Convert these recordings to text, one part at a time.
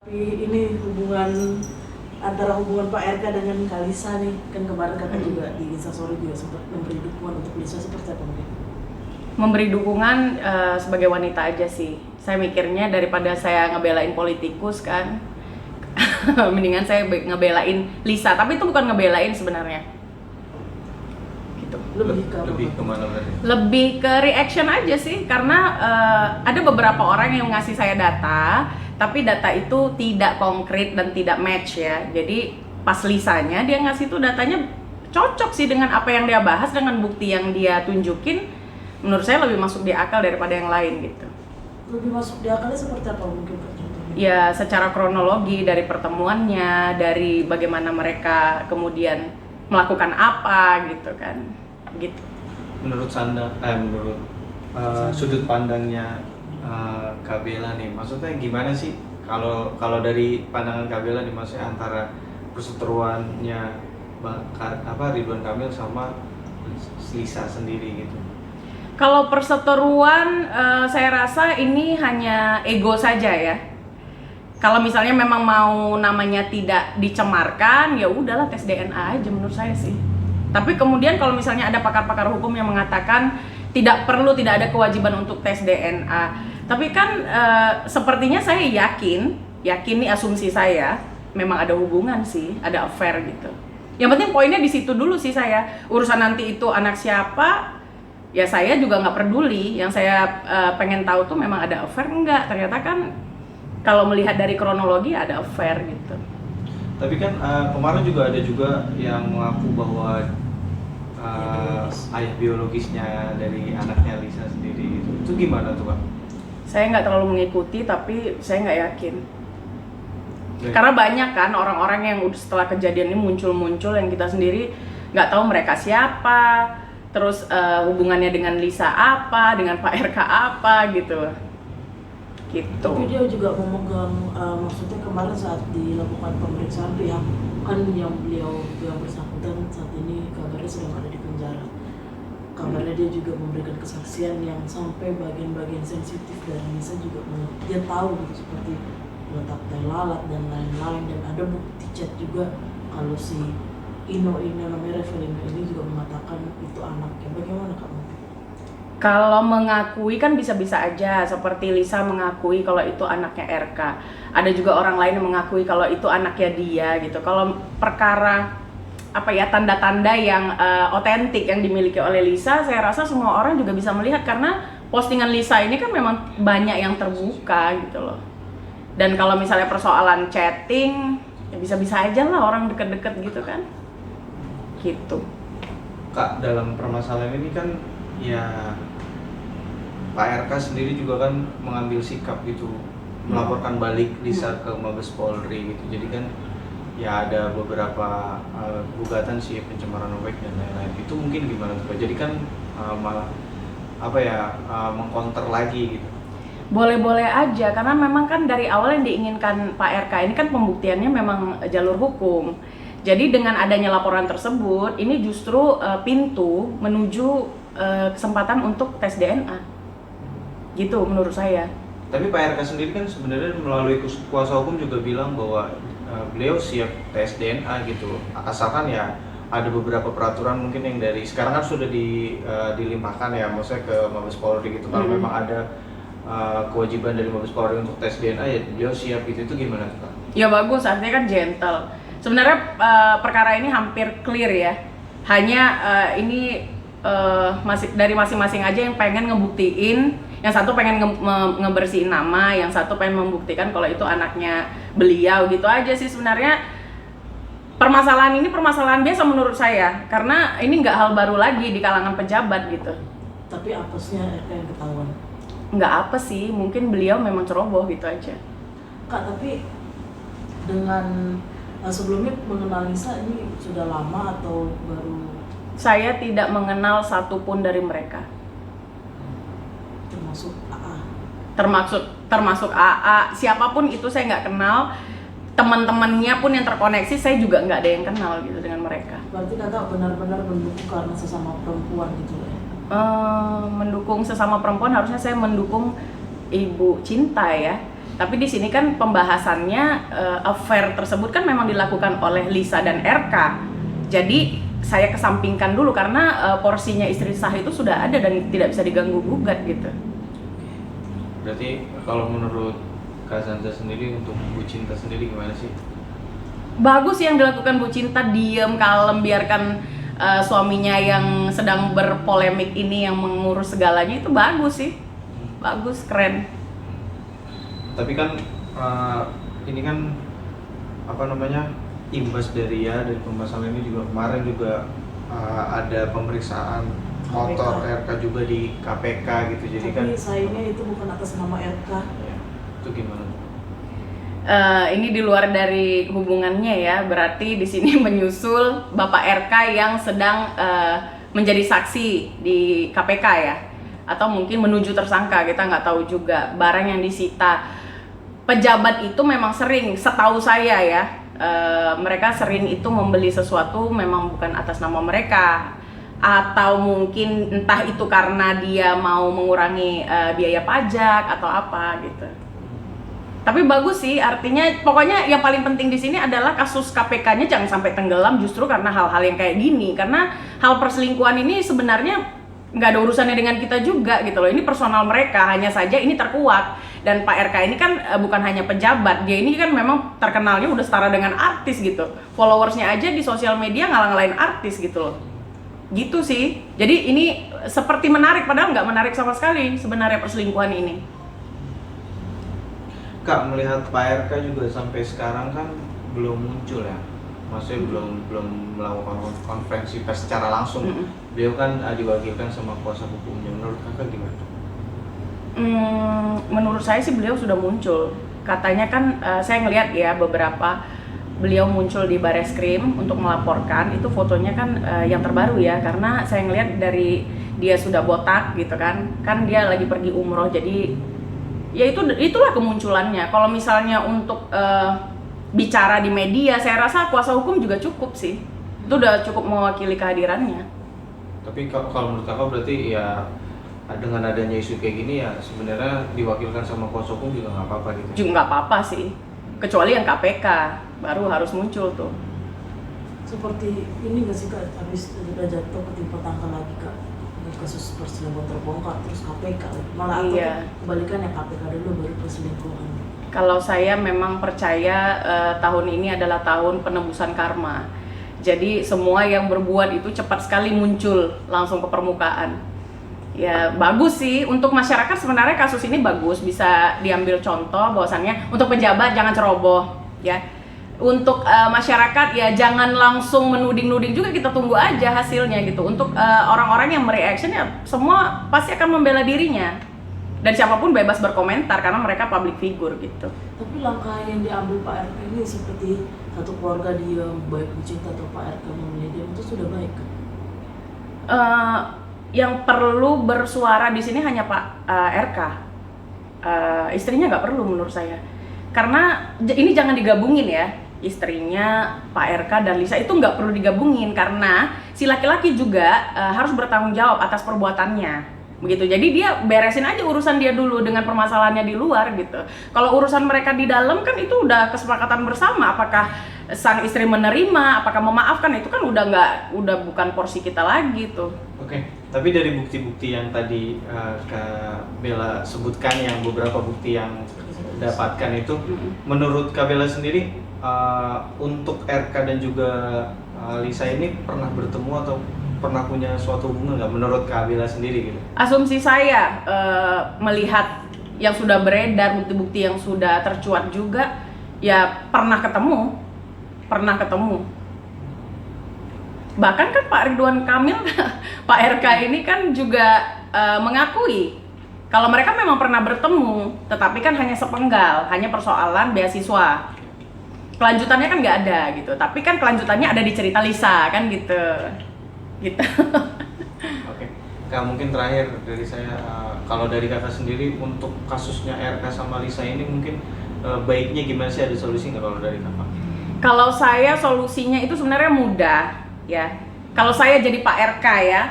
Ini antara hubungan Pak RK dengan Kak Lisa nih, kan kemarin kakak juga di Instastory juga sempat memberi dukungan untuk Lisa, seperti apa mungkin? Memberi dukungan sebagai wanita aja sih. Saya mikirnya daripada saya ngebelain politikus kan, mendingan saya ngebelain Lisa. Tapi itu bukan ngebelain sebenarnya. Gitu. Lebih kemana berarti? Lebih ke reaction aja sih, karena ada beberapa orang yang ngasih saya data, tapi data itu tidak konkret dan tidak match ya. Jadi pas Lisanya dia ngasih tuh datanya cocok sih dengan apa yang dia bahas, dengan bukti yang dia tunjukin. Menurut saya lebih masuk di akal daripada yang lain gitu. Lebih masuk di akalnya seperti apa mungkin Pak? Ya secara kronologi dari pertemuannya, dari bagaimana mereka kemudian melakukan apa gitu kan, gitu. Menurut sudut pandangnya Kak Bella nih, maksudnya gimana sih kalau dari pandangan Kak Bella nih, maksudnya antara perseteruannya Ridwan Kamil sama Lisa sendiri gitu? Kalau perseteruan, saya rasa ini hanya ego saja ya. Kalau misalnya memang mau namanya tidak dicemarkan, ya udahlah tes DNA aja menurut saya sih. Tapi kemudian kalau misalnya ada pakar-pakar hukum yang mengatakan tidak ada kewajiban untuk tes DNA. Tapi kan sepertinya saya yakin nih asumsi saya, memang ada hubungan sih, ada affair gitu. Yang penting poinnya di situ dulu sih saya. Urusan nanti itu anak siapa, ya saya juga nggak peduli. Yang saya pengen tahu tuh memang ada affair enggak. Ternyata kan kalau melihat dari kronologi ada affair gitu. Tapi kan kemarin juga ada yang mengaku bahwa ayah biologisnya dari anaknya Lisa sendiri itu gimana tuh Pak? Saya nggak terlalu mengikuti, tapi saya nggak yakin. Karena banyak kan orang-orang yang setelah kejadian ini muncul yang kita sendiri nggak tahu mereka siapa, terus hubungannya dengan Lisa apa, dengan Pak RK apa gitu. Tapi dia juga memegang, maksudnya kemarin saat dilakukan pemeriksaan pihak kan yang bersangkutan saat ini kabarnya sedang ada di penjara. Kabarnya dia juga memberikan kesaksian yang sampai bagian-bagian sensitif dari Lisa juga dia tahu gitu, seperti letak tai lalat dan lain-lain, dan ada bukti chat juga kalau si Ino ini namanya Revelino ini juga mengatakan itu anaknya. Bagaimana kamu? Kalau mengakui kan bisa-bisa aja, seperti Lisa mengakui kalau itu anaknya RK. Ada juga orang lain yang mengakui kalau itu anaknya dia gitu. Kalau perkara tanda-tanda yang otentik yang dimiliki oleh Lisa, saya rasa semua orang juga bisa melihat, karena postingan Lisa ini kan memang banyak yang terbuka gitu loh. Dan kalau misalnya persoalan chatting, ya bisa-bisa aja lah orang deket-deket gitu kan. Gitu. Kak, dalam permasalahan ini kan ya Pak RK sendiri juga kan mengambil sikap gitu, melaporkan balik Lisa ke Mabes Polri gitu. Jadi kan ya ada beberapa gugatan sih, pencemaran nama baik dan lain-lain. Itu mungkin gimana tuh Pak? Jadi kan malah mengcounter lagi gitu. Boleh-boleh aja, karena memang kan dari awal yang diinginkan Pak RK ini kan pembuktiannya memang jalur hukum. Jadi dengan adanya laporan tersebut, ini justru pintu menuju kesempatan untuk tes DNA. Gitu menurut saya. Tapi Pak RK sendiri kan sebenarnya melalui kuasa hukum juga bilang bahwa beliau siap tes DNA gitu, asalkan ya ada beberapa peraturan mungkin yang dari sekarang kan sudah dilimpahkan ya, maksudnya ke Mabes Polri gitu. Kalau memang ada kewajiban dari Mabes Polri untuk tes DNA, ya beliau siap gitu. Itu gimana tuh Pak? Ya bagus, artinya kan gentle. Sebenarnya perkara ini hampir clear ya. Hanya ini masih dari masing-masing aja yang pengen ngebuktiin. Yang satu pengen ngebersihin nama, yang satu pengen membuktikan kalau itu anaknya beliau, gitu aja sih sebenarnya. Permasalahan ini permasalahan biasa menurut saya, karena ini nggak hal baru lagi di kalangan pejabat gitu. Tapi apesnya RK yang ketahuan? Nggak apa sih, mungkin beliau memang ceroboh gitu aja. Kak, tapi dengan sebelumnya mengenal Lisa ini sudah lama atau baru? Saya tidak mengenal satupun dari mereka. Termasuk AA? Termasuk AA, siapapun itu saya nggak kenal. Teman-temannya pun yang terkoneksi saya juga nggak ada yang kenal gitu dengan mereka. Berarti kakak benar-benar mendukung karena sesama perempuan gitu ya? Mendukung sesama perempuan, harusnya saya mendukung Ibu Cinta ya. Tapi di sini kan pembahasannya affair tersebut kan memang dilakukan oleh Lisa dan RK. Jadi saya kesampingkan dulu karena porsinya istri sah itu sudah ada dan tidak bisa diganggu gugat gitu. Berarti kalau menurut Kak Zanza sendiri untuk Bu Cinta sendiri gimana sih? Bagus yang dilakukan Bu Cinta, diem, kalem, biarkan suaminya yang sedang berpolemik ini yang mengurus segalanya, itu bagus sih. Bagus, keren. Tapi kan ini kan apa namanya, imbas dari pembahasan ini juga kemarin juga ada pemeriksaan motor RK juga di KPK gitu, jadi tapi kan sayangnya itu bukan atas nama RK. ya, itu gimana? Ini di luar dari hubungannya ya, berarti di sini menyusul Bapak RK yang sedang menjadi saksi di KPK ya, atau mungkin menuju tersangka, kita nggak tahu juga. Barang yang disita pejabat itu memang sering, setahu saya ya, mereka sering itu membeli sesuatu memang bukan atas nama mereka, atau mungkin entah itu karena dia mau mengurangi biaya pajak atau apa gitu. Tapi bagus sih, artinya pokoknya yang paling penting di sini adalah kasus KPK-nya jangan sampai tenggelam justru karena hal-hal yang kayak gini. Karena hal perselingkuhan ini sebenarnya nggak ada urusannya dengan kita juga gitu loh. Ini personal mereka, hanya saja ini terkuak. Dan Pak RK ini kan bukan hanya pejabat, dia ini kan memang terkenalnya udah setara dengan artis gitu. Followersnya aja di sosial media ngalah-ngalahin artis gitu loh. Gitu sih. Jadi ini seperti menarik, padahal nggak menarik sama sekali sebenarnya perselingkuhan ini. Kak, melihat Pak RK juga sampai sekarang kan belum muncul ya, maksudnya belum melakukan konferensi pers secara langsung. Beliau kan diwakilkan sama kuasa hukumnya. Menurut kakak gimana? Menurut saya sih beliau sudah muncul. Katanya kan saya ngelihat ya beberapa beliau muncul di Bareskrim untuk melaporkan. Itu fotonya kan yang terbaru ya, karena saya ngelihat dari dia sudah botak gitu kan dia lagi pergi umroh, jadi ya itulah kemunculannya. Kalau misalnya untuk bicara di media, saya rasa kuasa hukum juga cukup sih, itu udah cukup mewakili kehadirannya. Tapi kalau menurut kakak berarti ya dengan adanya isu kayak gini ya sebenarnya diwakilkan sama kuasa hukum juga nggak apa-apa gitu? Juga nggak apa-apa sih, kecuali yang KPK baru harus muncul tuh. Seperti ini nggak sih Kak, habis udah jatuh ketimpa tangga lagi Kak, kasus perselingkuhan terbongkar terus KPK malah Iya. kebalikan ya, KPK dulu baru perselingkuhan. Kalau saya memang percaya tahun ini adalah tahun penebusan karma. Jadi semua yang berbuat itu cepat sekali muncul langsung ke permukaan. Ya bagus sih untuk masyarakat, sebenarnya kasus ini bagus, bisa diambil contoh bahwasannya untuk pejabat jangan ceroboh ya. Untuk masyarakat ya jangan langsung menuding-nuding juga, kita tunggu aja hasilnya gitu. Untuk orang-orang yang mereaction ya semua pasti akan membela dirinya. Dan siapapun bebas berkomentar karena mereka public figure gitu. Tapi langkah yang diambil Pak RK ini seperti satu keluarga diam, baik Bu Cinta atau Pak RK memilih diam, itu sudah baik kan? Yang perlu bersuara di sini hanya Pak RK. Istrinya nggak perlu menurut saya. Karena ini jangan digabungin ya. Istrinya Pak RK dan Lisa itu nggak perlu digabungin karena si laki-laki juga harus bertanggung jawab atas perbuatannya. Begitu, jadi dia beresin aja urusan dia dulu dengan permasalahannya di luar gitu. Kalau urusan mereka di dalam kan itu udah kesepakatan bersama, apakah sang istri menerima, apakah memaafkan, itu kan udah bukan porsi kita lagi tuh. Oke, tapi dari bukti-bukti yang tadi Kak Bella sebutkan, yang beberapa bukti yang dapatkan itu, menurut Kak Bella sendiri untuk RK dan juga Lisa ini pernah bertemu atau pernah punya suatu hubungan nggak menurut Kak Bella sendiri gitu? Asumsi saya melihat yang sudah beredar, bukti-bukti yang sudah tercuat juga, ya pernah ketemu. Bahkan kan Pak Ridwan Kamil, Pak RK ini kan juga mengakui kalau mereka memang pernah bertemu, tetapi kan hanya sepenggal, hanya persoalan beasiswa. Kelanjutannya kan nggak ada gitu, tapi kan kelanjutannya ada di cerita Lisa kan gitu. Oke, Kak, mungkin terakhir dari saya, kalau dari kakak sendiri untuk kasusnya RK sama Lisa ini mungkin baiknya gimana sih, ada solusi nggak kalau dari kakak? Kalau saya solusinya itu sebenarnya mudah ya. Kalau saya jadi Pak RK ya,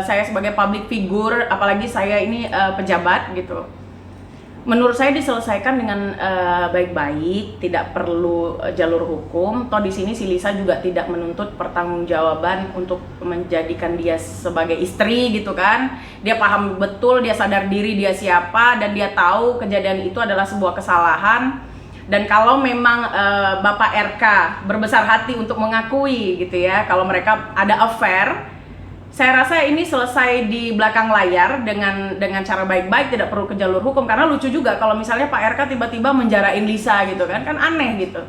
saya sebagai public figure, apalagi saya ini pejabat gitu. Menurut saya diselesaikan dengan baik-baik, tidak perlu jalur hukum. Toh di sini si Lisa juga tidak menuntut pertanggungjawaban untuk menjadikan dia sebagai istri gitu kan. Dia paham betul, dia sadar diri dia siapa, dan dia tahu kejadian itu adalah sebuah kesalahan. Dan kalau memang Bapak RK berbesar hati untuk mengakui gitu ya, kalau mereka ada affair, saya rasa ini selesai di belakang layar dengan cara baik-baik, tidak perlu ke jalur hukum. Karena lucu juga kalau misalnya Pak RK tiba-tiba menjarain Lisa gitu kan aneh gitu.